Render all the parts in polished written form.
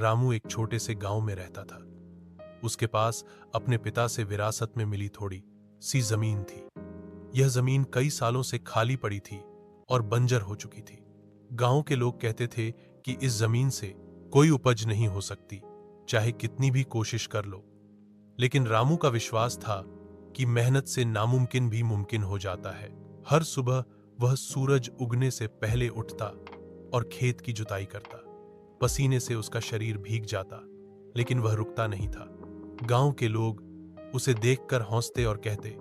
रामू एक छोटे से गांव में रहता था। उसके पास अपने पिता से विरासत में मिली थोड़ी सी जमीन थी। यह जमीन कई सालों से खाली पड़ी थी और बंजर हो चुकी थी। गांव के लोग कहते थे कि इस जमीन से कोई उपज नहीं हो सकती, चाहे कितनी भी कोशिश कर लो। लेकिन रामू का विश्वास था कि मेहनत से नामुमकिन भी मुमकिन हो जाता है। हर सुबह वह सूरज उगने से पहले उठता और खेत की जुताई करता। पसीने से उसका शरीर भीग जाता, लेकिन वह रुकता नहीं था। गांव के लोग उसे देखकर हंसते और कहते,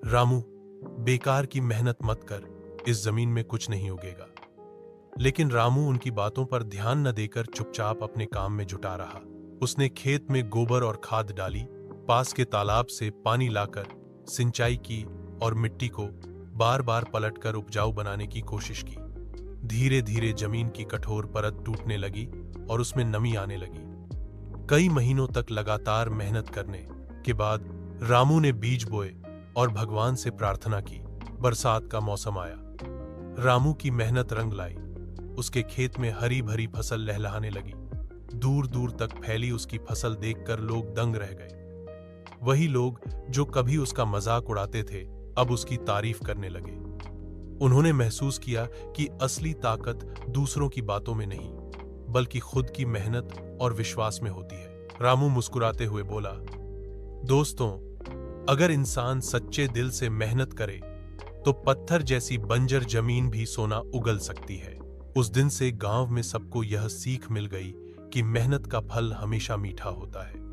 रामू, बेकार की मेहनत मत कर, इस जमीन में कुछ नहीं उगेगा। लेकिन रामू उनकी बातों पर ध्यान न देकर चुपचाप अपने काम में जुटा रहा। उसने खेत में गोबर और खाद डाली, पास के तालाब से पानी लाकर सिंचाई की और मिट्टी को बार बार पलटकर उपजाऊ बनाने की कोशिश की। धीरे धीरे जमीन की कठोर परत टूटने लगी और उसमें नमी आने लगी। कई महीनों तक लगातार मेहनत करने के बाद रामू ने बीज बोए और भगवान से प्रार्थना की। बरसात का मौसम आया। रामू की मेहनत रंग लाई। उसके खेत में हरी भरी फसल लहलहाने लगी। दूर दूर तक फैली उसकी फसल देखकर लोग दंग रह गए। वही लोग जो कभी उसका मजाक उड़ाते थे, अब उसकी तारीफ करने लगे। उन्होंने महसूस किया कि असली ताकत दूसरों की बातों में नहीं, बल्कि खुद की मेहनत और विश्वास में होती है। रामू मुस्कुराते हुए बोला, दोस्तों, अगर इंसान सच्चे दिल से मेहनत करे तो पत्थर जैसी बंजर जमीन भी सोना उगल सकती है। उस दिन से गांव में सबको यह सीख मिल गई कि मेहनत का फल हमेशा मीठा होता है।